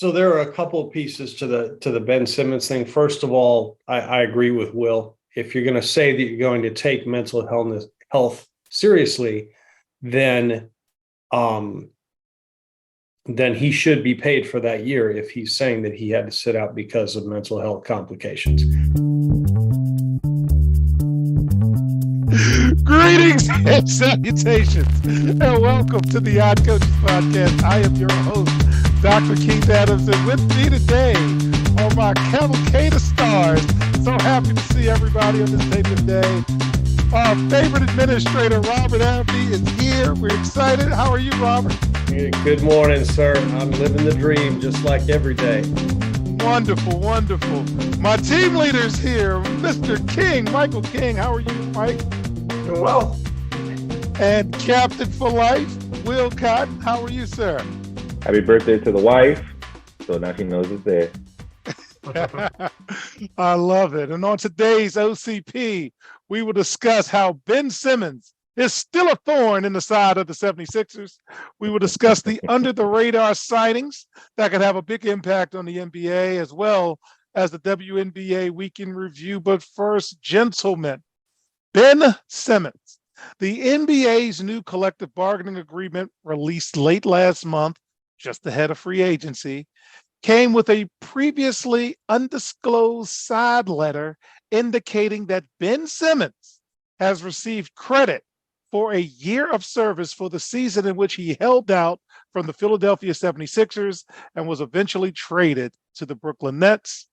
So there are a couple of pieces to the Ben Simmons thing. First of all, I agree with Will. If you're going to say that you're going to take mental health seriously, then um, then he should be paid for that year if he's saying that he had to sit out because of mental health complications. Greetings and salutations, and welcome to the Odd Coaches Podcast. I am your host, Dr. Keith Adams, and with me today are my cavalcade of stars. So happy to see everybody on this tape today. Our favorite administrator, Robert Abney, is here. We're excited. How are you, Robert? Good morning, sir. I'm living the dream just like every day. Wonderful, wonderful. My team leader's here, Mr. King, Michael King. How are you, Mike? Doing well. And Captain for Life, Will Cotton. How are you, sir? Happy birthday to the wife. So now she knows it's there. I love it. And on today's OCP, we will discuss how Ben Simmons is still a thorn in the side of the 76ers. We will discuss the under-the-radar signings that could have a big impact on the NBA, as well as the WNBA weekend review. But first, gentlemen, Ben Simmons. The NBA's new collective bargaining agreement, released late last month, just ahead of free agency, came with a previously undisclosed side letter indicating that Ben Simmons has received credit for a year of service for the season in which he held out from the Philadelphia 76ers and was eventually traded to the Brooklyn Nets.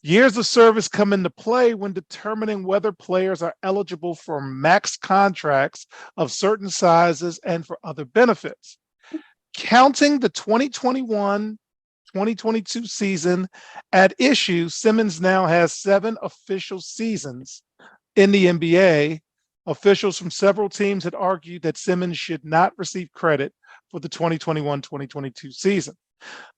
Years of service come into play when determining whether players are eligible for max contracts of certain sizes and for other benefits. Counting the 2021-2022 season at issue, Simmons now has 7 official seasons in the NBA. Officials from several teams had argued that Simmons should not receive credit for the 2021-2022 season.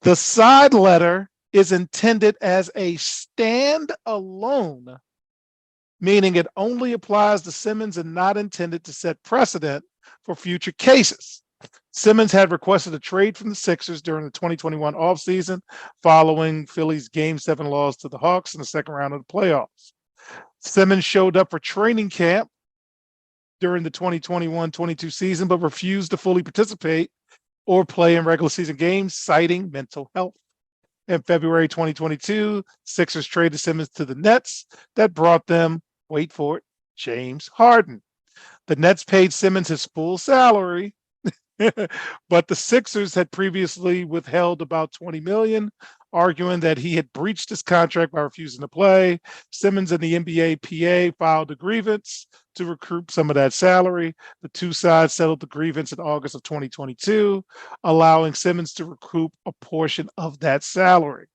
The side letter is intended as a stand-alone, meaning it only applies to Simmons and not intended to set precedent for future cases. Simmons had requested a trade from the Sixers during the 2021 offseason following Philly's Game 7 loss to the Hawks in the second round of the playoffs. Simmons showed up for training camp during the 2021-22 season, but refused to fully participate or play in regular season games, citing mental health. In February 2022, Sixers traded Simmons to the Nets. That brought them, wait for it, James Harden. The Nets paid Simmons his full salary, but the Sixers had previously withheld about $20 million, arguing that he had breached his contract by refusing to play. Simmons and the NBA PA filed a grievance to recoup some of that salary. The two sides settled the grievance in August of 2022, allowing Simmons to recoup a portion of that salary.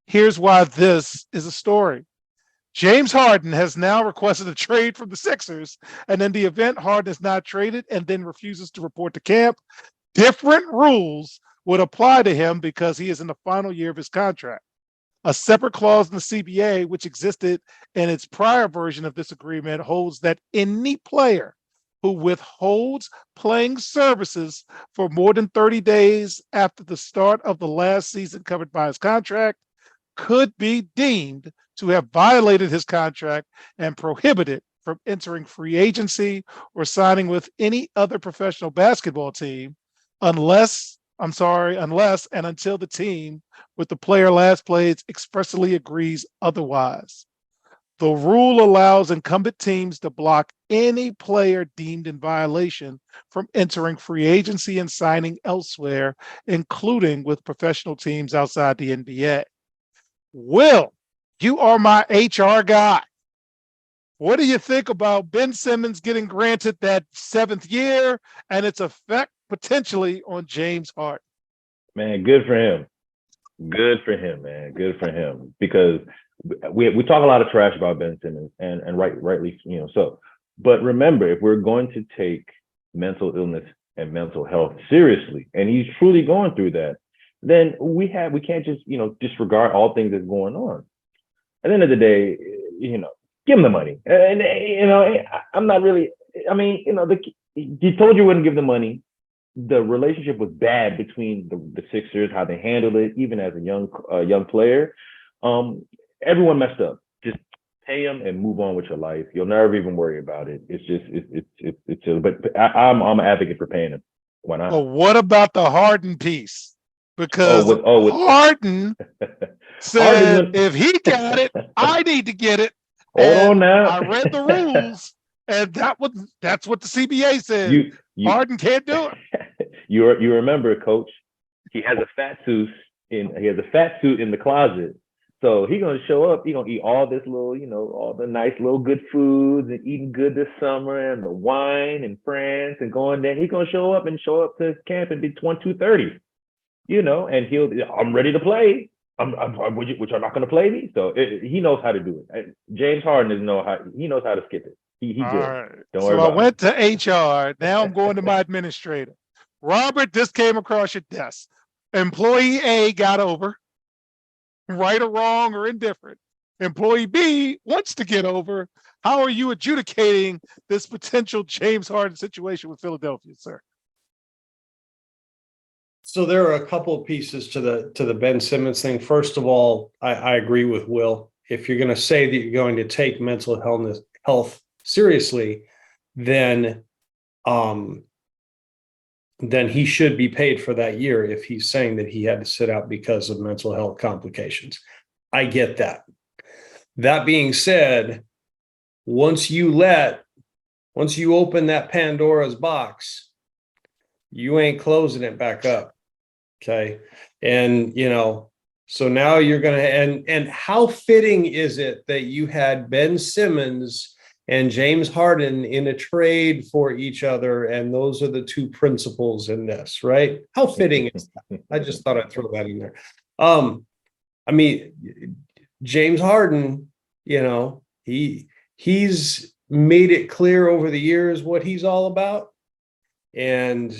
Here's why this is a story. James Harden has now requested a trade from the Sixers, and in the event Harden is not traded and then refuses to report to camp, different rules would apply to him because he is in the final year of his contract. A separate clause in the CBA, which existed in its prior version of this agreement, holds that any player who withholds playing services for more than 30 days after the start of the last season covered by his contract could be deemed to have violated his contract and prohibited from entering free agency or signing with any other professional basketball team unless and until the team with the player last played expressly agrees otherwise. The rule allows incumbent teams to block any player deemed in violation from entering free agency and signing elsewhere, including with professional teams outside the NBA. Will, you are my HR guy. What do you think about Ben Simmons getting granted that 7th year and its effect potentially on James Harden? Man, good for him. Good for him, man. Good for him. Because we talk a lot of trash about Ben Simmons, and rightly, so. But remember, if we're going to take mental illness and mental health seriously, and he's truly going through that, then we can't just disregard all things that's going on. At the end of the day, give him the money. And I'm not really. I mean, he told you he wouldn't give the money. the relationship was bad between the Sixers, how they handled it, even as a young player. Everyone messed up. Just pay him and move on with your life. You'll never even worry about it. It's just it's silly. But I'm an advocate for paying him. Why not? Well, what about the Harden piece? Because Harden said, if he got it, I need to get it. Hold on now. I read the rules, and that's what the CBA said. Harden can't do it. You remember, Coach? He has a fat suit in the closet. So he's gonna show up. He's gonna eat all this little, all the nice little good foods and eating good this summer and the wine in France and going there. He's gonna show up to camp and be 230, and I'm ready to play. Which are not gonna play me. So he knows how to do it. James Harden knows how to skip it. He good. Right. Don't worry about it. I went to HR. Now I'm going to my administrator. Robert, this came across your desk. Employee A got over. Right or wrong or indifferent. Employee B wants to get over. How are you adjudicating this potential James Harden situation with Philadelphia, sir? So there are a couple of pieces to the Ben Simmons thing. First of all, I agree with Will. If you're going to say that you're going to take mental health seriously, then he should be paid for that year if he's saying that he had to sit out because of mental health complications. I get that. That being said, once you open that Pandora's box, you ain't closing it back up. Okay. And, so now you're going to, and how fitting is it that you had Ben Simmons and James Harden in a trade for each other, and those are the two principals in this, right? How fitting is that? I just thought I'd throw that in there. I mean, James Harden, he's made it clear over the years what he's all about, and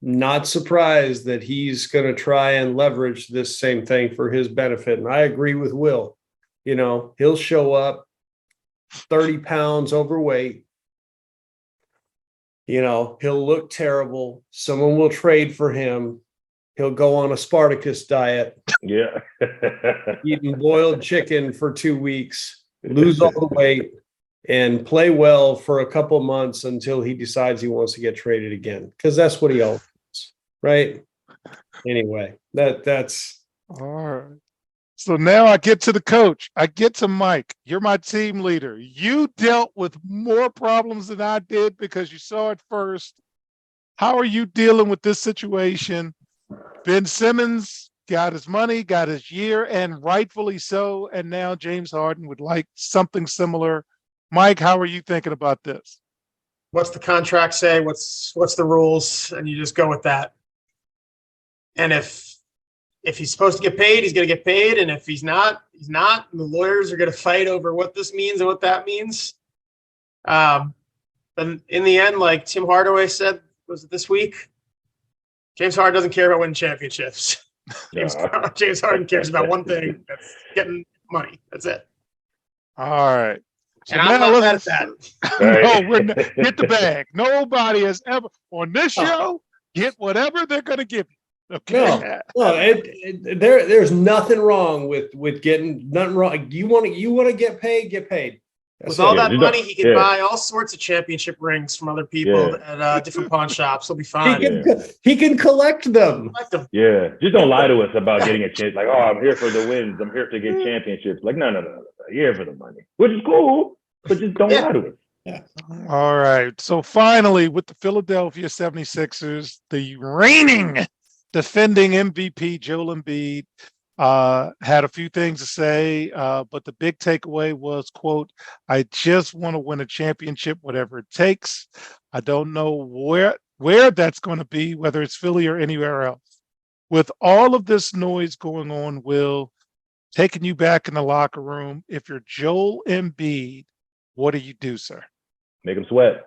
not surprised that he's going to try and leverage this same thing for his benefit. And I agree with Will. He'll show up 30 pounds overweight. He'll look terrible. Someone will trade for him. He'll go on a Spartacus diet. Yeah. Eating boiled chicken for 2 weeks, lose all the weight, and play well for a couple months until he decides he wants to get traded again. Because that's what he owes, right? Anyway, that's all right. So now I get to the coach. I get to Mike. You're my team leader. You dealt with more problems than I did because you saw it first. How are you dealing with this situation? Ben Simmons got his money, got his year, and rightfully so. And now James Harden would like something similar. Mike, how are you thinking about this? What's the contract say? What's the rules? And you just go with that. And if he's supposed to get paid, he's going to get paid. And if he's not, he's not. And the lawyers are going to fight over what this means and what that means. But in the end, like Tim Hardaway said, was it this week? James Harden doesn't care about winning championships. James Harden cares about one thing. That's getting money. That's it. All right. So and I'm not mad at that. No, get the bag. Nobody has ever, on this show, get whatever they're going to give you. Okay. No, there's nothing wrong with getting nothing wrong. You want to get paid, get paid. With all that money, he can buy all sorts of championship rings from other people at different pawn shops. He'll be fine. He can collect them. Yeah, just don't lie to us about getting a chance. Like, oh, I'm here for the wins. I'm here to get championships. Like, no. You're here for the money, which is cool, but just don't lie to us. Yeah. All right. So finally, with the Philadelphia 76ers, the reigning defending MVP Joel Embiid had a few things to say, but the big takeaway was, quote, "I just want to win a championship, whatever it takes. I don't know where that's going to be, whether it's Philly or anywhere else." With all of this noise going on, Will, taking you back in the locker room, if you're Joel Embiid, what do you do, sir? Make them sweat.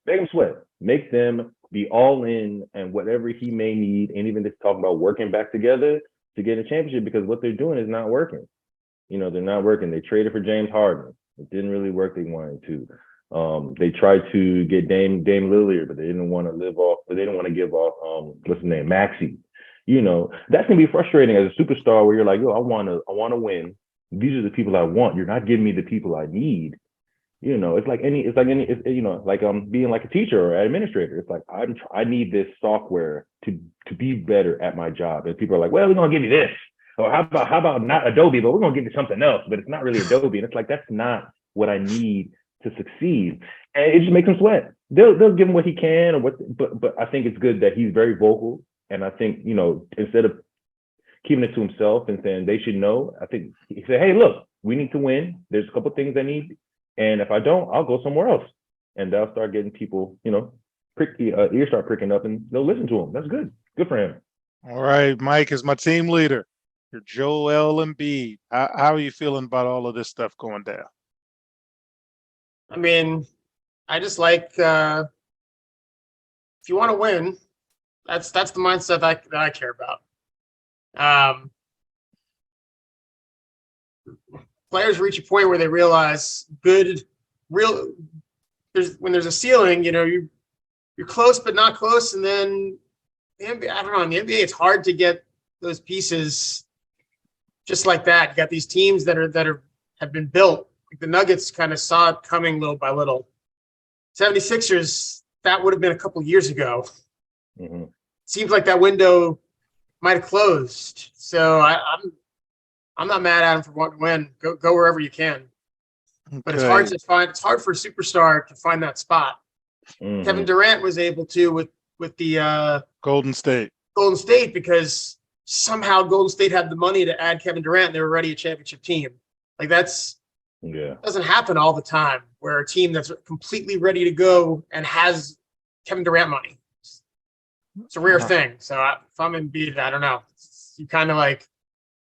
Make them sweat. Make them be all in and whatever he may need, and even just talking about working back together to get a championship, because what they're doing is not working. They're not working. They traded for James Harden. It didn't really work. They wanted to. They tried to get Dame Lillard, but they didn't want to live off. But they didn't want to give off what's his name, Maxey. You know, that's gonna be frustrating as a superstar where you're like, yo, I wanna win. These are the people I want. You're not giving me the people I need. You know, it's like you know, like being like a teacher or an administrator. It's like I need this software to be better at my job. And people are like, well, we're gonna give you this. Or how about not Adobe, but we're gonna give you something else, but it's not really Adobe. And it's like, that's not what I need to succeed. And it just makes him sweat. They'll give him what he can, but I think it's good that he's very vocal. And I think, you know, instead of keeping it to himself and saying they should know, I think he said, hey, look, we need to win. There's a couple of things I need. And if I don't, I'll go somewhere else. And they'll start getting people, you know, ears start pricking up and they'll listen to him. That's good. Good for him. All right, Mike is my team leader. You're Joel Embiid. How are you feeling about all of this stuff going down? I mean, I just like if you want to win, that's the mindset that I care about. Players reach a point where they realize when there's a ceiling, you know, you're close but not close, and then I don't know, in the NBA it's hard to get those pieces just like that. You got these teams that have been built. Like the Nuggets kind of saw it coming little by little. 76ers, that would have been a couple years ago. Mm-hmm. Seems like that window might have closed. So I'm not mad at him for wanting to win. Go wherever you can. But it's hard to find. It's hard for a superstar to find that spot. Mm-hmm. Kevin Durant was able to with the Golden State because somehow Golden State had the money to add Kevin Durant. And they were already a championship team. Like doesn't happen all the time where a team that's completely ready to go and has Kevin Durant money. It's a rare thing. So if I'm Embiid, I don't know. You kind of like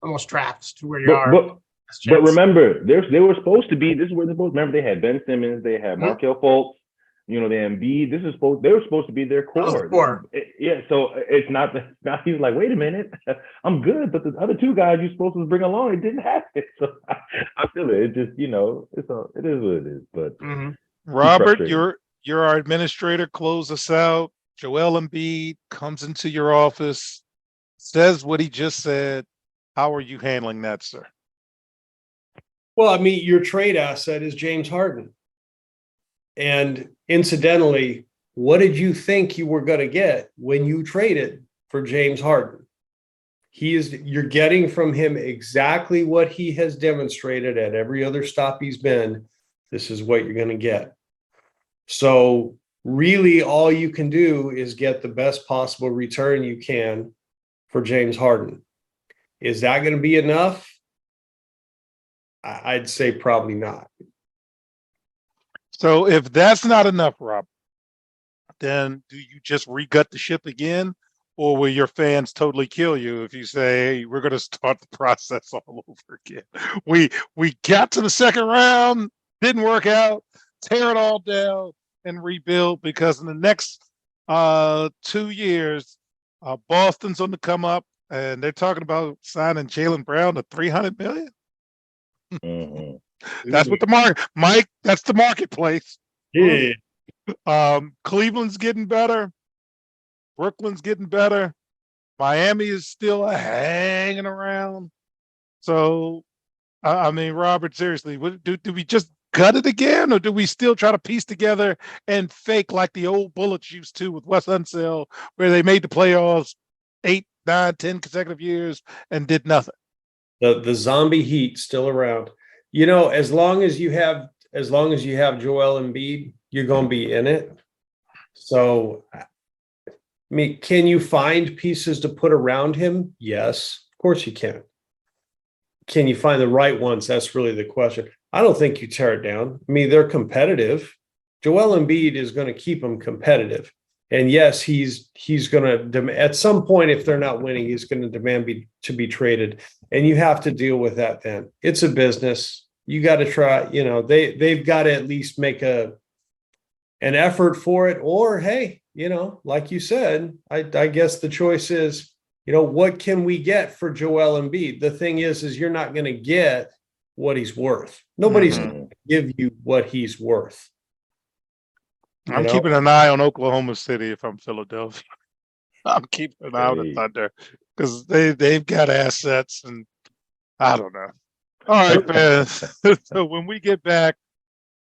almost trapped to where you are. But remember, they were supposed to be. This is where they're supposed. Remember, they had Ben Simmons, they had Markelle Fultz. You know, they had Embiid. They were supposed to be their core. Yeah. So it's not. Now he's like, wait a minute, I'm good, but the other two guys you're supposed to bring along, it didn't happen. So I feel it. It just, you know, it is what it is. But Robert, you're our administrator. Close us out. Joel Embiid comes into your office, says what he just said. How are you handling that, sir? Well, I mean, your trade asset is James Harden. And incidentally, what did you think you were going to get when you traded for James Harden? You're getting from him exactly what he has demonstrated at every other stop he's been. This is what you're going to get. So really all you can do is get the best possible return you can for James Harden. Is that going to be enough? I'd say probably not. So if that's not enough, Rob, then do you just re-gut the ship again? Or will your fans totally kill you if you say, hey, we're going to start the process all over again? We got to the second round, didn't work out, tear it all down and rebuild, because in the next 2 years, Boston's on the come up, and they're talking about signing Jaylen Brown to $300 million. Mm-hmm. That's what the market, Mike. That's the marketplace. Yeah. Cleveland's getting better. Brooklyn's getting better. Miami is still hanging around. So, I mean, Robert, seriously, do we just gut it again, or do we still try to piece together and fake like the old Bullets used to with Wes Unseld, where they made the playoffs 8, 9, 10 consecutive years and did nothing? The zombie heat still around. You know, as long as you have Joel Embiid, you're going to be in it. So, I mean, can you find pieces to put around him? Yes, of course you can. Can you find the right ones? That's really the question. I don't think you tear it down. I mean, they're competitive. Joel Embiid is going to keep them competitive. And yes, he's going to, at some point, if they're not winning, he's going to demand to be traded. And you have to deal with that then. It's a business. You got to try, you know, they've got to at least make an effort for it. Or, hey, you know, like you said, I guess the choice is, you know, what can we get for Joel Embiid? The thing is you're not going to get what he's worth. Nobody's going to give you what he's worth. I'm know? keeping an eye on Oklahoma City if I'm Philadelphia. I'm keeping an eye on the Hey. Thunder because they've got assets, and I don't know. All right, man. So when we get back,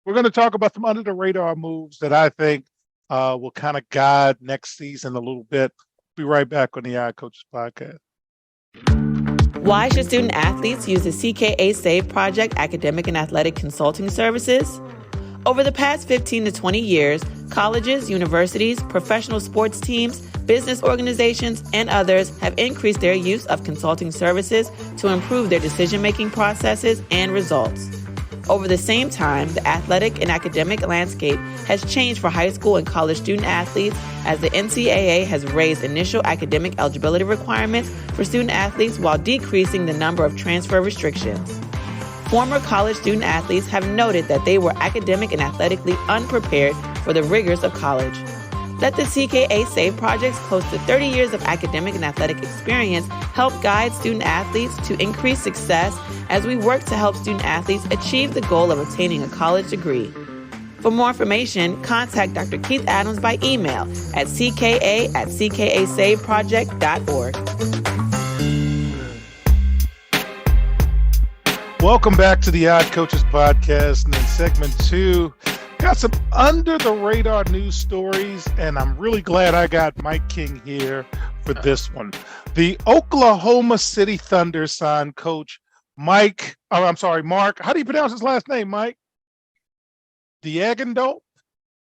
we're going to talk about some under the radar moves that I think will kind of guide next season a little bit. Be right back on the Eye Coaches podcast. Why should student athletes use the CKA SAVE Project academic and athletic consulting services? Over the past 15 to 20 years, colleges, universities, professional sports teams, business organizations, and others have increased their use of consulting services to improve their decision-making processes and results. Over the same time, the athletic and academic landscape has changed for high school and college student athletes as the NCAA has raised initial academic eligibility requirements for student athletes while decreasing the number of transfer restrictions. Former college student athletes have noted that they were academic and athletically unprepared for the rigors of college. Let the CKA SAVE Project's close to 30 years of academic and athletic experience help guide student athletes to increase success as we work to help student athletes achieve the goal of obtaining a college degree. For more information, contact Dr. Keith Adams by email at cka@ckasaveproject.org. Welcome back to the Odd Coaches podcast. And in segment 2, got some under the radar news stories, and I'm really glad I got Mike King here for this one. The Oklahoma City Thunder signed coach Mark. How do you pronounce his last name, Mike? Diagando?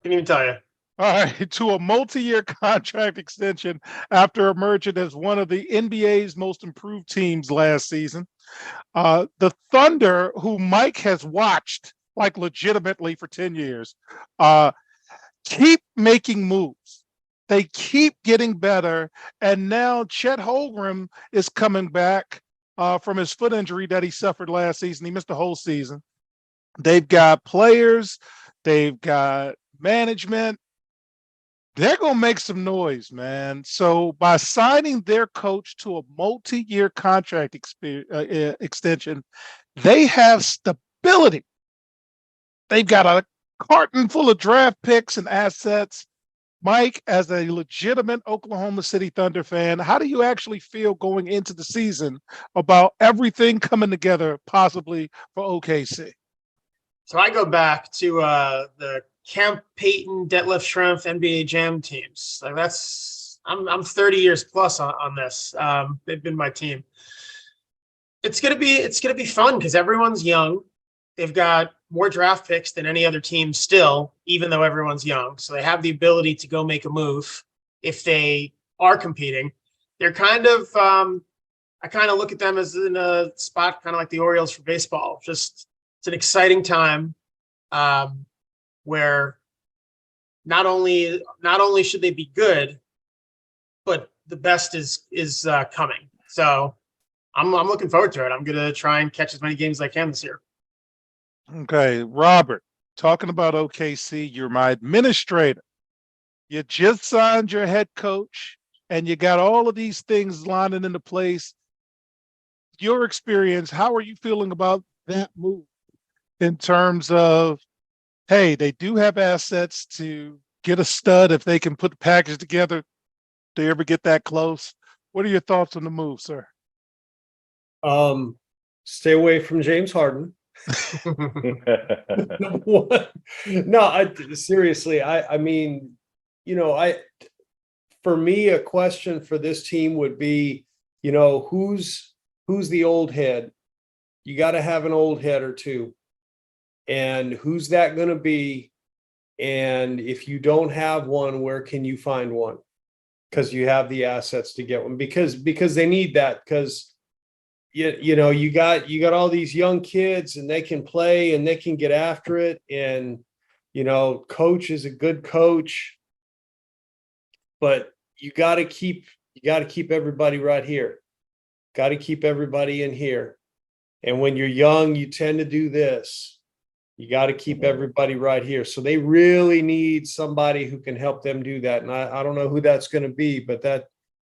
Can't even tell you. All right, to a multi-year contract extension after emerging as one of the NBA's most improved teams last season. The Thunder, who Mike has watched like legitimately for 10 years, keep making moves. They keep getting better. And now Chet Holmgren is coming back from his foot injury that he suffered last season. He missed the whole season. They've got players. They've got management. They're going to make some noise, man. So by signing their coach to a multi-year contract extension, they have stability. They've got a carton full of draft picks and assets. Mike, as a legitimate Oklahoma City Thunder fan, how do you actually feel going into the season about everything coming together possibly for OKC? So I go back to the Kemp, Peyton, Detlef Schrempf, NBA Jam teams. Like I'm 30 years plus on this. They've been my team. It's gonna be fun because everyone's young. They've got more draft picks than any other team still, even though everyone's young. So they have the ability to go make a move if they are competing. They're kind of I kind of look at them as in a spot kind of like the Orioles for baseball. Just it's an exciting time. Where not only should they be good, but the best is coming. So I'm looking forward to it. I'm gonna try and catch as many games as I can this year. Okay, Robert, talking about OKC, you're my administrator. You just signed your head coach, and you got all of these things lining into place. Your experience, how are you feeling about that move in terms of, hey, they do have assets to get a stud if they can put the package together? Do you ever get that close? What are your thoughts on the move, sir? Stay away from James Harden. Number one. No, seriously, I mean, for me, a question for this team would be, who's the old head? You got to have an old head or two. And who's that going to be? And if you don't have one, where can you find one? Because you have the assets to get one. Because they need that. Because you got all these young kids, and they can play and they can get after it. And coach is a good coach, but you got to keep everybody right here. Got to keep everybody in here. And when you're young, you tend to do this. You got to keep everybody right here. So they really need somebody who can help them do that. And I don't know who that's going to be, but that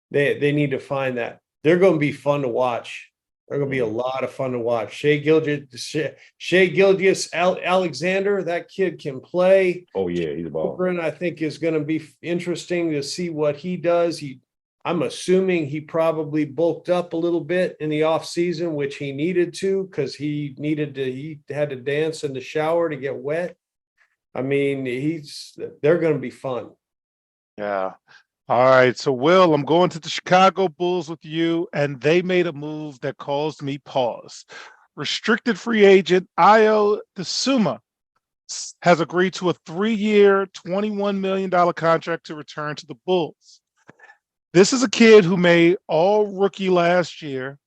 they need to find that. They're going to be fun to watch. They're going to be a lot of fun to watch. Shea Gilgeous Alexander, that kid can play. Oh yeah, he's a ball. Cochran, I think, is going to be interesting to see what he does. I'm assuming he probably bulked up a little bit in the off season, which he needed to, because he had to dance in the shower to get wet. I mean, they're going to be fun. Yeah. All right. So, Will, I'm going to the Chicago Bulls with you, and they made a move that caused me pause. Restricted free agent Ayo Dosunmu has agreed to a 3-year, $21 million contract to return to the Bulls. This is a kid who made all rookie last year,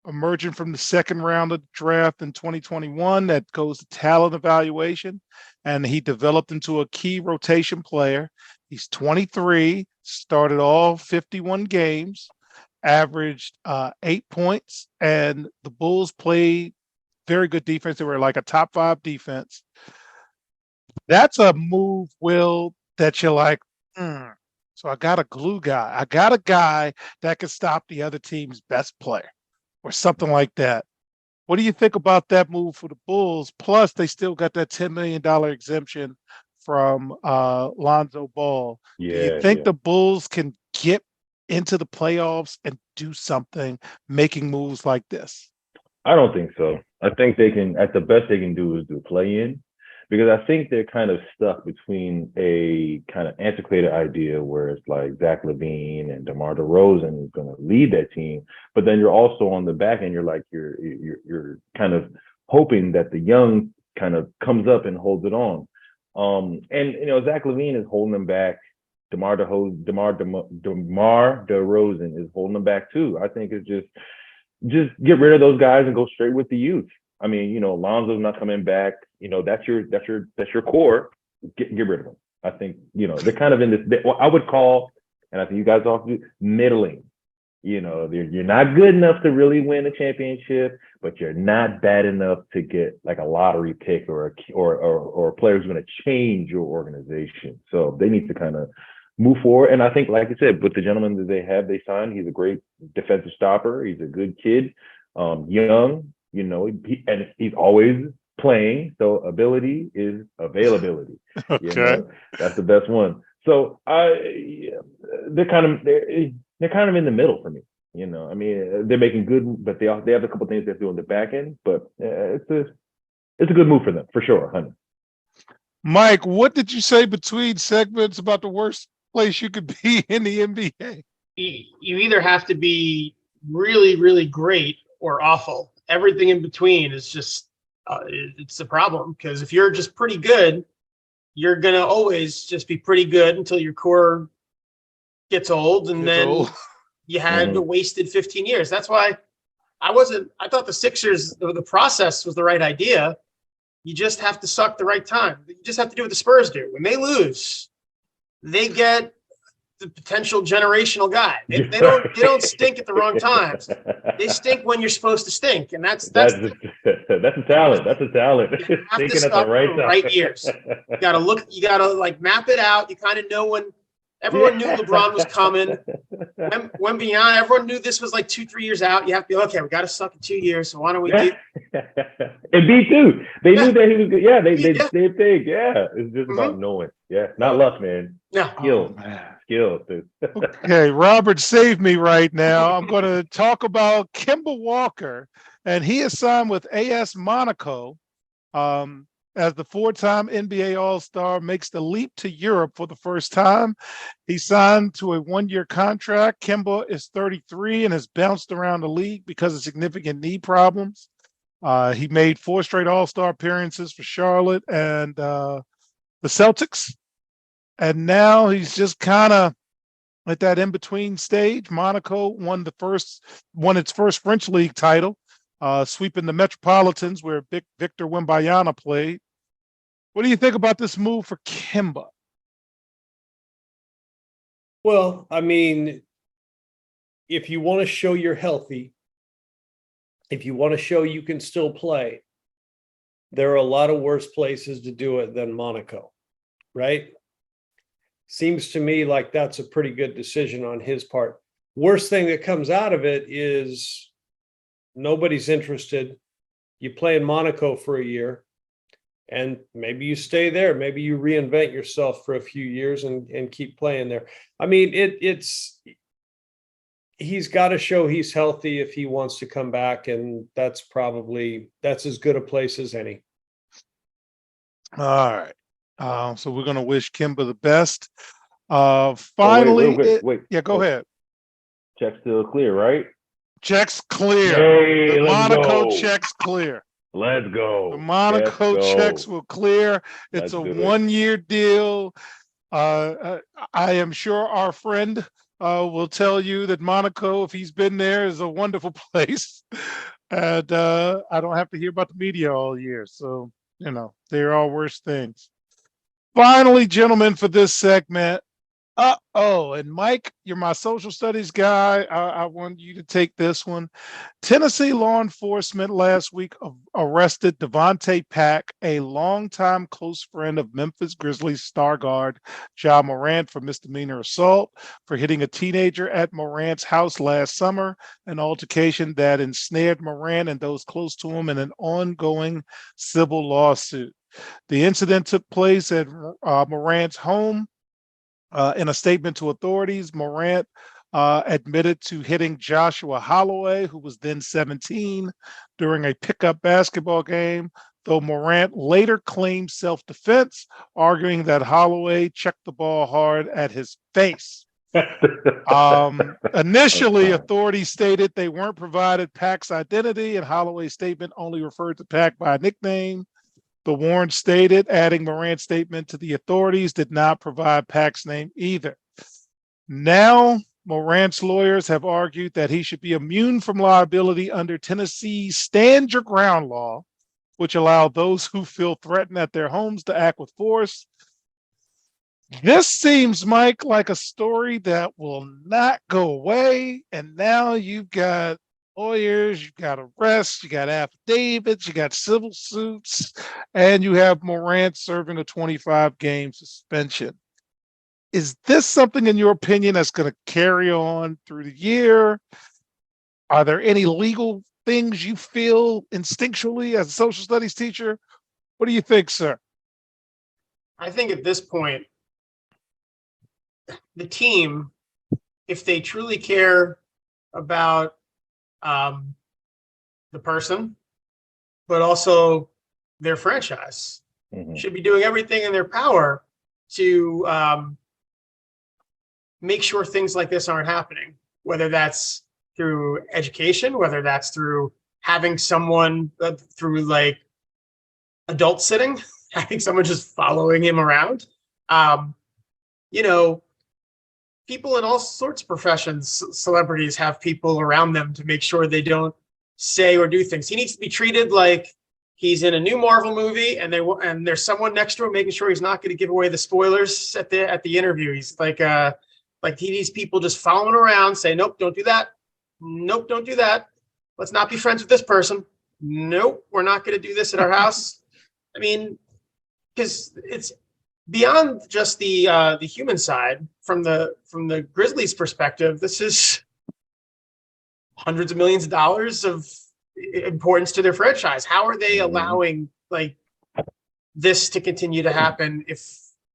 emerging from the second round of the draft in 2021 that goes to talent evaluation, and he developed into a key rotation player. He's 23, started all 51 games, averaged 8 points, and the Bulls played very good defense. They were like a top 5 defense. That's a move, Will, that you're like, So I got a glue guy. I got a guy that can stop the other team's best player or something like that. What do you think about that move for the Bulls? Plus, they still got that $10 million exemption from Lonzo Ball. Yeah, Do you think the Bulls can get into the playoffs and do something making moves like this? I don't think so. I think they can, at the best they can do is do play in, because I think they're kind of stuck between a kind of antiquated idea where it's like Zach LaVine and DeMar DeRozan is going to lead that team, but then you're also on the back end, you're kind of hoping that the young kind of comes up and holds it on. And Zach LaVine is holding them back. DeMar DeRozan is holding them back too. I think it's just get rid of those guys and go straight with the youth. I mean, Lonzo's not coming back. That's your core. Get rid of them. I think, they're kind of in this, I would call, and I think you guys all do, middling. You're not good enough to really win a championship, but you're not bad enough to get like a lottery pick or a player who's going to change your organization. So they need to kind of move forward. And I think, like I said, with the gentleman that they signed, he's a great defensive stopper. He's a good kid, young, and he's always playing. So ability is availability. Okay. That's the best one. So they're kind of in the middle for me. I mean, they're making good, but they have a couple of things they have to do on the back end. But it's a good move for them for sure, honey. Mike, what did you say between segments about the worst place you could be in the NBA? You either have to be really, really great or awful. Everything in between is just it's a problem, because if you're just pretty good, you're gonna always just be pretty good until your core gets old, and you had a wasted 15 years. That's why I thought the Sixers, the process was the right idea. You just have to suck the right time. You just have to do what the Spurs do. When they lose, they get the potential generational guy. They don't stink at the wrong times. They stink when you're supposed to stink, and that's a talent. That's a talent. You have to stop the right years. You gotta like map it out. You kind of know when everyone knew LeBron was coming. When beyond, everyone knew this was like 2-3 years out. You have to be okay. We got to suck in 2 years. So why don't we do? And B2, they knew that he was good. Yeah, they think. Yeah, it's just about knowing. Yeah, not luck, man. Yeah, Skill. Dude. Okay, Robert, save me right now. I'm going to talk about Kemba Walker, and he is signed with AS Monaco as the 4-time NBA All-Star, makes the leap to Europe for the first time. He signed to a 1-year contract. Kemba is 33 and has bounced around the league because of significant knee problems. He made 4 straight All-Star appearances for Charlotte and the Celtics. And now he's just kind of at that in-between stage. Monaco won its first French league title, sweeping the Metropolitans where Victor Wembanyama played. What do you think about this move for Kemba? Well, I mean, if you want to show you're healthy, if you want to show you can still play, there are a lot of worse places to do it than Monaco, right? Seems to me like that's a pretty good decision on his part. Worst thing that comes out of it is nobody's interested. You play in Monaco for a year, and maybe you stay there. Maybe you reinvent yourself for a few years and keep playing there. I mean, he's got to show he's healthy if he wants to come back, and that's as good a place as any. All right. So we're going to wish Kimba the best. Finally, wait. yeah, go ahead. Check's still clear, right? Check's clear. Hey, The let's Monaco go. check's clear. Let's go. The Monaco checks will clear. It's Let's a do it. 1-year deal. I am sure our friend will tell you that Monaco, if he's been there, is a wonderful place. And I don't have to hear about the media all year. So, there are worse things. Finally, gentlemen, for this segment. And Mike, you're my social studies guy. I want you to take this one. Tennessee law enforcement last week arrested Devontae Pack, a longtime close friend of Memphis Grizzlies star guard Ja Morant, for misdemeanor assault for hitting a teenager at Morant's house last summer, an altercation that ensnared Morant and those close to him in an ongoing civil lawsuit. The incident took place at Morant's home. In a statement to authorities, Morant admitted to hitting Joshua Holloway, who was then 17, during a pickup basketball game, though Morant later claimed self-defense, arguing that Holloway checked the ball hard at his face. Initially, authorities stated they weren't provided Pack's identity, and Holloway's statement only referred to Pack by nickname. The warrant stated, adding Morant's statement to the authorities, did not provide Pack's name either. Now, Morant's lawyers have argued that he should be immune from liability under Tennessee's Stand Your Ground law, which allow those who feel threatened at their homes to act with force. This seems, Mike, like a story that will not go away. And now you've got lawyers, you got arrests, you got affidavits, you got civil suits, and you have Morant serving a 25-game suspension. Is this something, in your opinion, that's going to carry on through the year? Are there any legal things you feel instinctually as a social studies teacher? What do you think, sir? I think at this point, the team, if they truly care about the person, but also their franchise, should be doing everything in their power to make sure things like this aren't happening, whether that's through education, whether that's through having someone through like adult sitting, having someone just following him around. People in all sorts of professions, celebrities have people around them to make sure they don't say or do things. He needs to be treated like he's in a new Marvel movie, and there's someone next to him making sure he's not going to give away the spoilers at the interview. He's like he needs people just following around, saying, "Nope, don't do that. Nope, don't do that. Let's not be friends with this person. Nope, we're not going to do this at our house." I mean, because it's beyond just the human side. From the Grizzlies' perspective, this is hundreds of millions of dollars of importance to their franchise. How are they allowing this to continue to happen if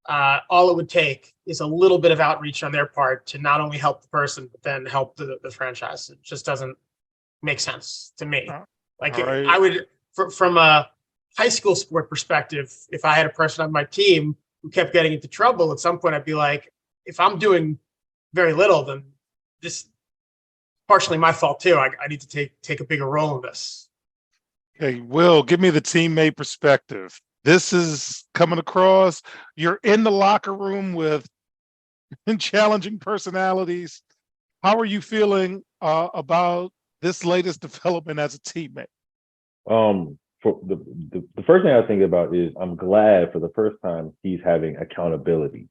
all it would take is a little bit of outreach on their part to not only help the person, but then help the franchise? It just doesn't make sense to me. Right. I would, from a high school sport perspective, if I had a person on my team who kept getting into trouble, at some point I'd be like, if I'm doing very little, then this is partially my fault too. I need to take a bigger role in this. Hey, Will, give me the teammate perspective. This is coming across. You're in the locker room with challenging personalities. How are you feeling about this latest development as a teammate? For the first thing I think about is I'm glad for the first time he's having accountability.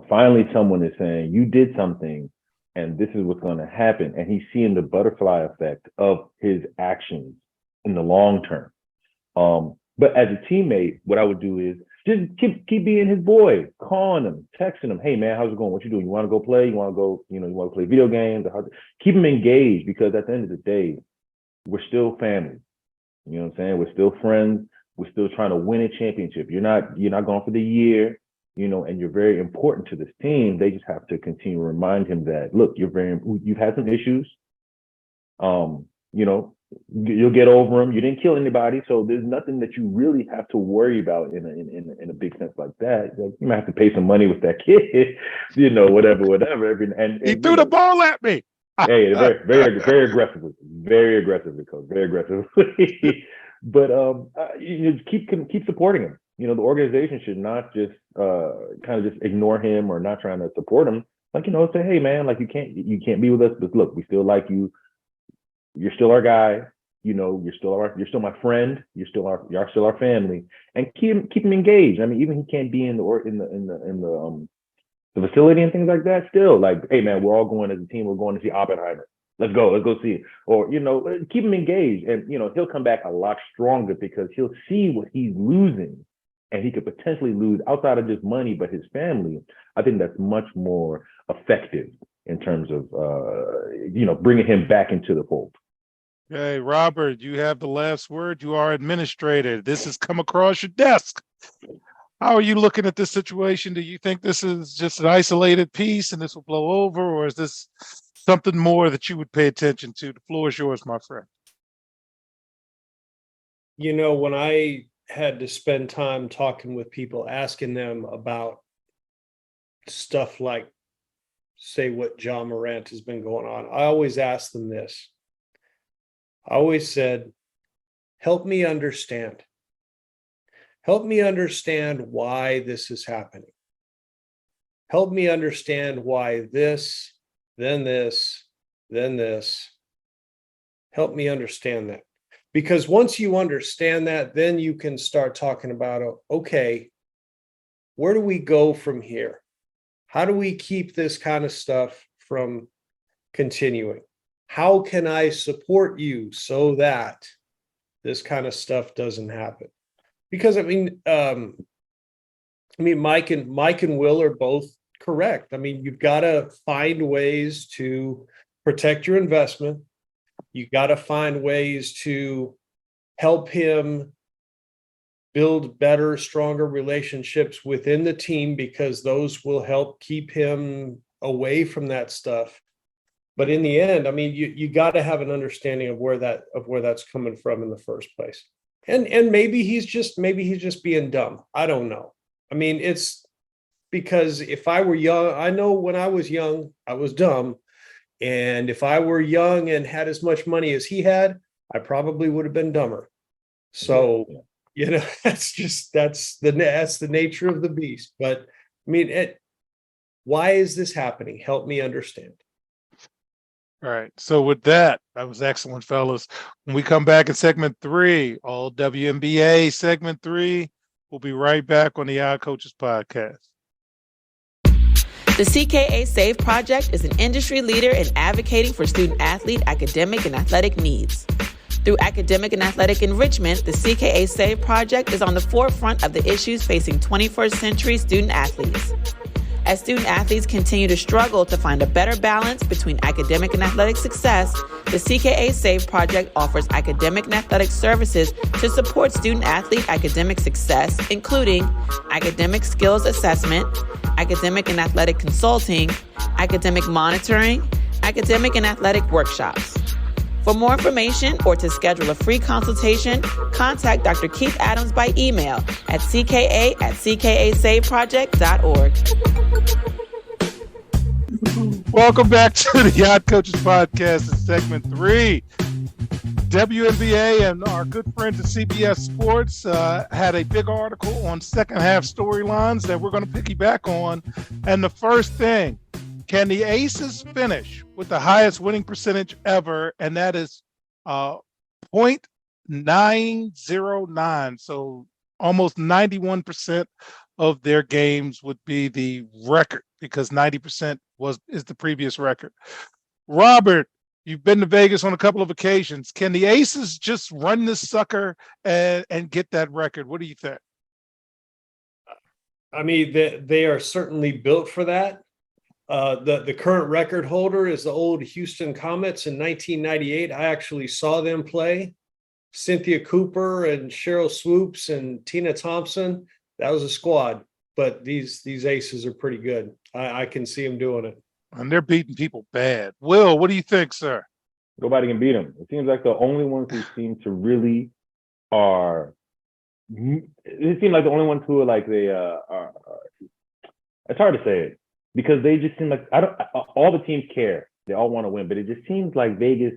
Finally someone is saying you did something and this is what's going to happen. And he's seeing the butterfly effect of his actions in the long term. But as a teammate, what I would do is just keep being his boy, calling him, texting him, "Hey man, how's it going? What you doing? You want to go play? You want to go, you want to play video games?" Keep him engaged, because at the end of the day, we're still family. You know what I'm saying? We're still friends. We're still trying to win a championship. You're not going for the year, and you're very important to this team. They just have to continue to remind him that, look, you've had some issues. You'll get over them. You didn't kill anybody, so there's nothing that you really have to worry about in a big sense like that. Like, you might have to pay some money with that kid, whatever. And He threw the ball at me. Hey, very aggressively, coach, very aggressively. But you keep supporting him. The organization should not just kind of just ignore him or not trying to support him. Like, say, hey man, like you can't be with us, but look, we still like you. You're still our guy. You're still my friend. You're still our family, and keep him engaged. I mean, even he can't be in the facility and things like that. Still, like, hey man, we're all going as a team. We're going to see Oppenheimer. Let's go see it. Or keep him engaged, and he'll come back a lot stronger because he'll see what he's losing, and he could potentially lose outside of just money, but his family. I think that's much more effective in terms of bringing him back into the fold. Hey, Robert, you have the last word. You are administrator. This has come across your desk. How are you looking at this situation? Do you think this is just an isolated piece and this will blow over, or is this something more that you would pay attention to? The floor is yours, my friend. When I had to spend time talking with people, asking them about stuff like, say, what John Morant has been going on, I always ask them this. I always said, help me understand. Help me understand why this is happening. Help me understand why this, then this, then this. Help me understand that. Because once you understand that, then you can start talking about, okay, where do we go from here? How do we keep this kind of stuff from continuing? How can I support you so that this kind of stuff doesn't happen? Because Mike and Will are both correct. I mean, you've got to find ways to protect your investment. You got to find ways to help him build better, stronger relationships within the team, because those will help keep him away from that stuff. But in the end, I mean, you got to have an understanding of where that's coming from in the first place. And maybe he's just being dumb. I don't know. I mean, it's because if I were young, I know when I was young, I was dumb. And if I were young and had as much money as he had, I probably would have been dumber. So, that's the nature of the beast. But I mean, why is this happening? Help me understand. All right. So with that was excellent, fellas. When we come back in segment 3, all WNBA segment 3, we'll be right back on the Odd Coaches podcast. The CKA SAVE project is an industry leader in advocating for student-athlete academic and athletic needs. Through academic and athletic enrichment, the CKA SAVE project is on the forefront of the issues facing 21st century student-athletes. As student-athletes continue to struggle to find a better balance between academic and athletic success, the CKA SAVE project offers academic and athletic services to support student-athlete academic success, including academic skills assessment, academic and athletic consulting, academic monitoring, academic and athletic workshops. For more information or to schedule a free consultation, contact Dr. Keith Adams by email at cka@ckasaveproject.org. Welcome back to the Odd Coaches podcast in segment 3. WNBA and our good friends at CBS Sports had a big article on second half storylines that we're going to piggyback on. And the first thing, can the Aces finish with the highest winning percentage ever? And that is .909. So almost 91% of their games would be the record, because 90% is the previous record. Robert, you've been to Vegas on a couple of occasions. Can the Aces just run this sucker and get that record? What do you think? I mean, they are certainly built for that. The current record holder is the old Houston Comets in 1998. I actually saw them play. Cynthia Cooper and Cheryl Swoops and Tina Thompson. That was a squad, but these aces are pretty good. I can see them doing it. And they're beating people bad. Will, what do you think, sir? Nobody can beat them. It seems like the only ones who seem to really are. It seems like the only ones who are like they are. It's hard to say it because they just seem like all the teams care. They all want to win, but it just seems like Vegas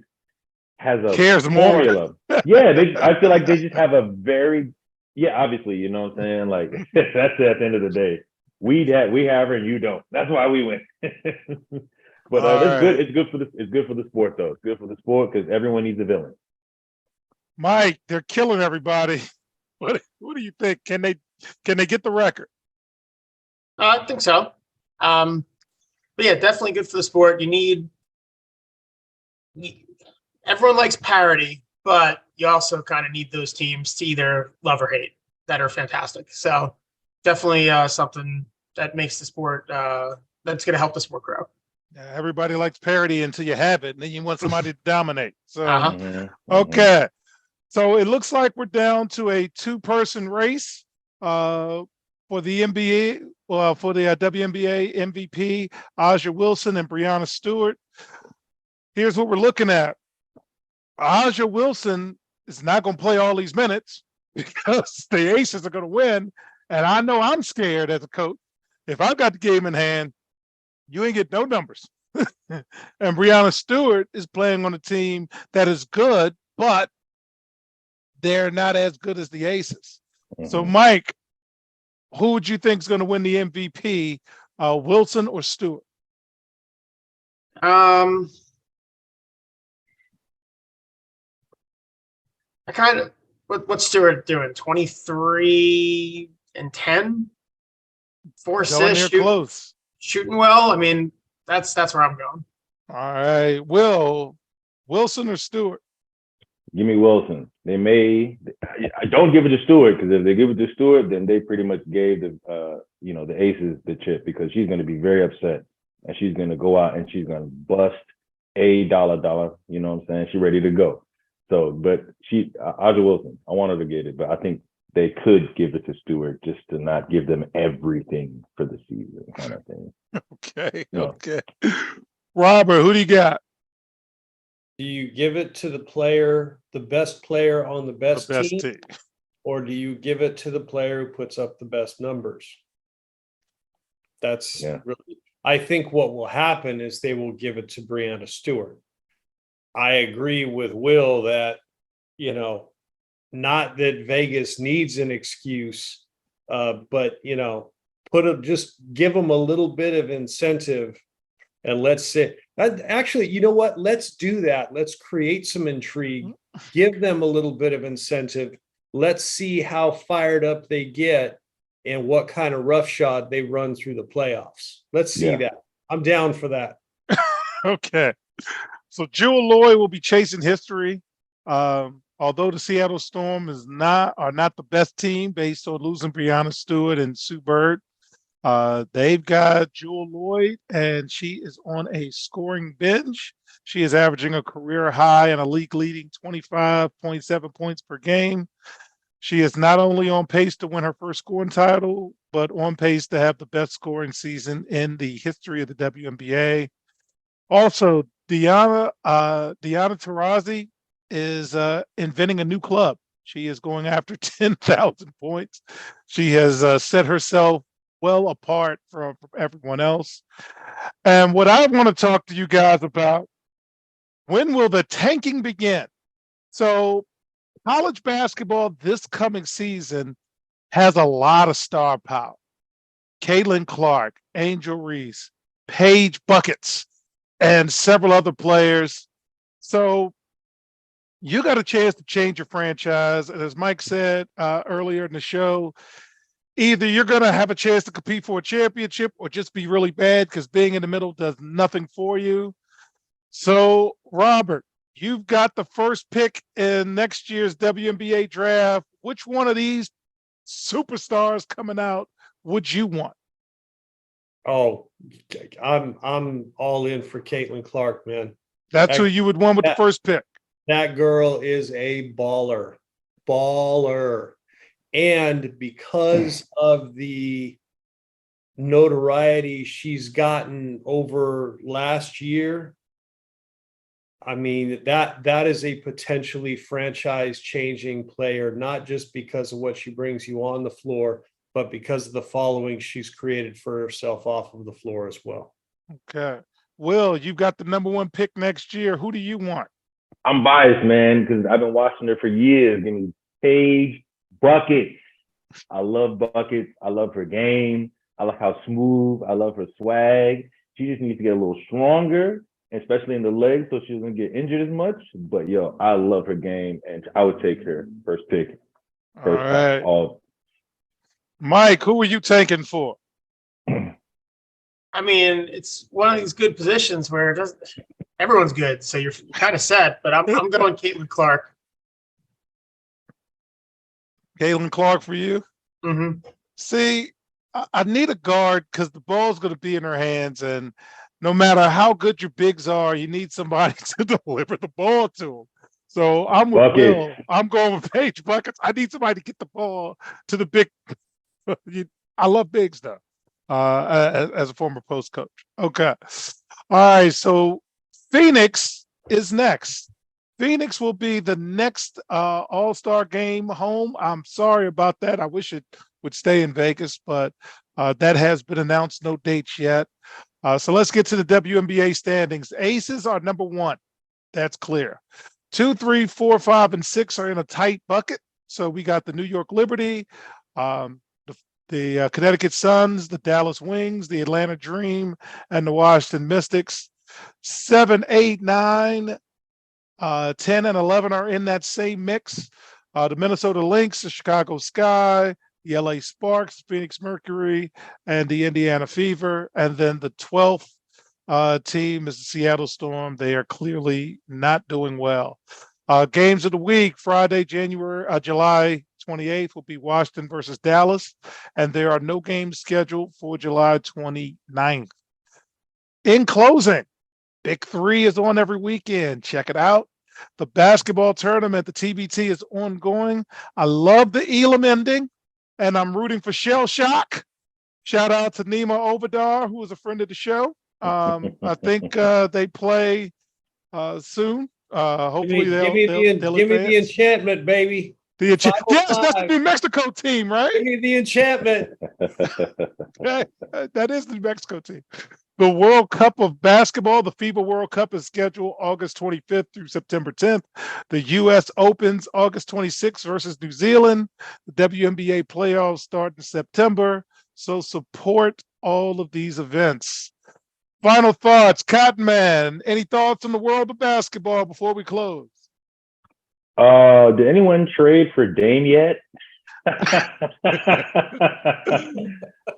has a Cares more. formula. Yeah, I feel like they just have a very obviously, you know what I'm saying? Like that's it at the end of the day. We have her and you don't. That's why we win. But it's good. It's good for the sport though. It's good for the sport because everyone needs a villain. Mike, they're killing everybody. What do you think? Can they get the record? I think so. But yeah, definitely good for the sport. Everyone likes parity, but you also kind of need those teams to either love or hate that are fantastic. So definitely something that makes the sport that's going to help the sport grow. Yeah, everybody likes parity until you have it, and then you want somebody to dominate. So, Uh-huh. So it looks like we're down to a two-person race for the NBA, for the WNBA MVP, Aja Wilson and Breanna Stewart. Here's what we're looking at. Aja Wilson is not going to play all these minutes because the Aces are going to win. And I know I'm scared as a coach. If I've got the game in hand, you ain't get no numbers. And Breanna Stewart is playing on a team that is good, but they're not as good as the Aces. So, Mike, who would you think is going to win the MVP, Wilson or Stewart? I kind of what's Stewart doing? 23 and 10, 4 assists, Close. Shooting well. I mean, that's where I'm going. All right, Wilson or Stewart? Give me Wilson. They may. I don't give it to Stewart because if they give it to Stewart, then they pretty much gave the Aces the chip because she's going to be very upset and she's going to go out and she's going to bust a dollar. You know what I'm saying? She's ready to go. So, but Aja Wilson, I want her to get it, but I think they could give it to Stewart just to not give them everything for the season, kind of thing. Okay. Robert, who do you got? Do you give it to the best player on the best team, or do you give it to the player who puts up the best numbers? That's really, I think what will happen is they will give it to Breanna Stewart. I agree with Will that, not that Vegas needs an excuse, but, just give them a little bit of incentive and let's say, actually, you know what? Let's do that. Let's create some intrigue, give them a little bit of incentive. Let's see how fired up they get and what kind of roughshod they run through the playoffs. Let's see that. I'm down for that. Okay. So Jewel Lloyd will be chasing history. Although the Seattle Storm are not the best team based on losing Breanna Stewart and Sue Bird. They've got Jewel Lloyd, and she is on a scoring binge. She is averaging a career high and a league-leading 25.7 points per game. She is not only on pace to win her first scoring title, but on pace to have the best scoring season in the history of the WNBA. Also, Diana Taurasi is inventing a new club. She is going after 10,000 points. She has set herself well apart from everyone else. And what I want to talk to you guys about, when will the tanking begin? So college basketball this coming season has a lot of star power. Caitlin Clark, Angel Reese, Paige Buckets, and several other players. So you got a chance to change your franchise. And as Mike said earlier in the show, either you're going to have a chance to compete for a championship or just be really bad because being in the middle does nothing for you. So, Robert, you've got the first pick in next year's WNBA draft. Which one of these superstars coming out would you want? Oh, I'm all in for Caitlin Clark, man. That's who you would want with the that- first pick. That girl is a baller. Baller. And because of the notoriety she's gotten over last year, I mean, that is a potentially franchise changing player, not just because of what she brings you on the floor, but because of the following she's created for herself off of the floor as well. Okay. Will, you've got the number one pick next year. Who do you want? I'm biased, man, because I've been watching her for years. Give me Paige Buckets. I love Buckets. I love her game. I like how smooth. I love her swag. She just needs to get a little stronger, especially in the legs, so she doesn't get injured as much. But yo, I love her game, and I would take her first pick. All right. All Mike, who are you taking for? I mean, it's one of these good positions where it doesn't. Everyone's good, so you're kind of set. But I'm going Caitlin Clark. Caitlin Clark for you? Mm-hmm. See, I need a guard because the ball's going to be in her hands, and no matter how good your bigs are, you need somebody to deliver the ball to them. So I'm with Buckets. Will. I'm going with Paige Buckets. I need somebody to get the ball to the big. I love bigs though, as a former post coach. Okay. All right. So Phoenix is next. Phoenix will be the next All-Star game home. I'm sorry about that. I wish it would stay in Vegas, but that has been announced. No dates yet. So let's get to the WNBA standings. Aces are number one. That's clear. 2, 3, 4, 5, and 6 are in a tight bucket. So we got the New York Liberty, the Connecticut Suns, the Dallas Wings, the Atlanta Dream, and the Washington Mystics. 7, 8, 9, 10, and 11 are in that same mix. The Minnesota Lynx, the Chicago Sky, the LA Sparks, Phoenix Mercury, and the Indiana Fever. And then the 12th team is the Seattle Storm. They are clearly not doing well. Games of the week, Friday, July 28th will be Washington versus Dallas, and there are no games scheduled for July 29th. In closing, Big Three is on every weekend. Check it out. The basketball tournament, the TBT, is ongoing. I love the Elam ending, and I'm rooting for Shell Shock. Shout out to Nima Obadar, who is a friend of the show. I think they play soon. Hopefully give me the enchantment, baby. Yes, that's the New Mexico team, right? Give me the enchantment. That is the New Mexico team. The World Cup of Basketball, the FIBA World Cup, is scheduled August 25th through September 10th. The U.S. Opens August 26th versus New Zealand. The WNBA playoffs start in September. So support all of these events. Final thoughts, Cotton Man. Any thoughts on the world of basketball before we close? Did anyone trade for Dame yet?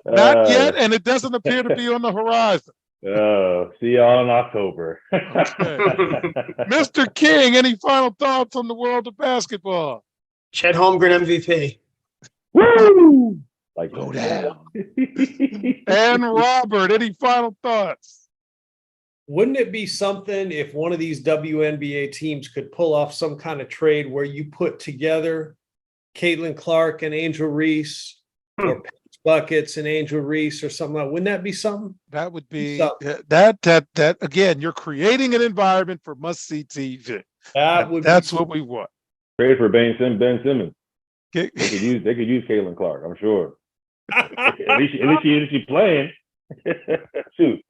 Not yet, and it doesn't appear to be on the horizon. See y'all in October. Okay. Mr. King, any final thoughts on the world of basketball? Chet Holmgren MVP. Woo! Like Go down. And Robert, any final thoughts? Wouldn't it be something if one of these WNBA teams could pull off some kind of trade where you put together Caitlin Clark and Angel Reese, or Paige Buckets and Angel Reese, or something like that? Wouldn't that be something? That would be that again. You're creating an environment for must-see TV. That's what we want. Trade for Ben Simmons. Okay. They could use Caitlin Clark, I'm sure. at least she's playing. Shoot.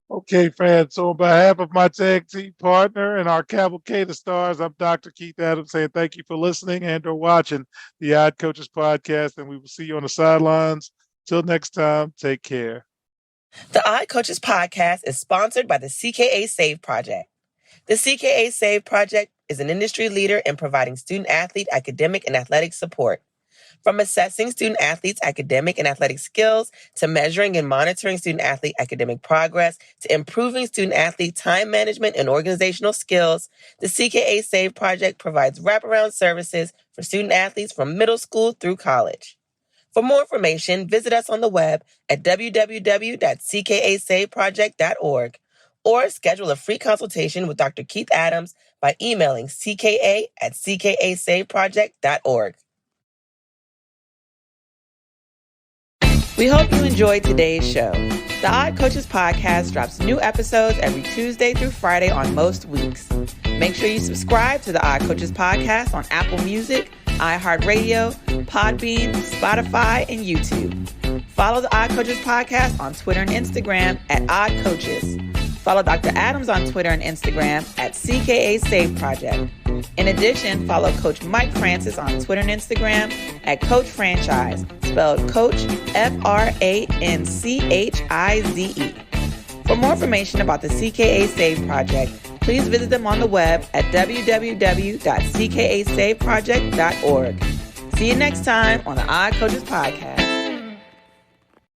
Okay, fans. So on behalf of my tag team partner and our cavalcade of stars, I'm Dr. Keith Adams saying thank you for listening and or watching the Odd Coaches podcast, and we will see you on the sidelines. Till next time, take care. The Odd Coaches podcast is sponsored by the CKA Save Project. The CKA Save Project is an industry leader in providing student-athlete academic and athletic support. From assessing student-athletes' academic and athletic skills, to measuring and monitoring student-athlete academic progress, to improving student-athlete time management and organizational skills, the CKA Save Project provides wraparound services for student-athletes from middle school through college. For more information, visit us on the web at www.ckasaveproject.org or schedule a free consultation with Dr. Keith Adams by emailing cka@ckasaveproject.org. We hope you enjoyed today's show. The Odd Coaches podcast drops new episodes every Tuesday through Friday on most weeks. Make sure you subscribe to the Odd Coaches podcast on Apple Music, iHeartRadio, Podbean, Spotify, and YouTube. Follow the Odd Coaches podcast on Twitter and Instagram at Odd Coaches. Follow Dr. Adams on Twitter and Instagram at CKA Save Project. In addition, follow Coach Mike Francis on Twitter and Instagram at Coach Franchise, spelled Coach FRANCHIZE. For more information about the CKA Save Project, please visit them on the web at www.ckasaveproject.org. See you next time on the Odd Coaches Podcast.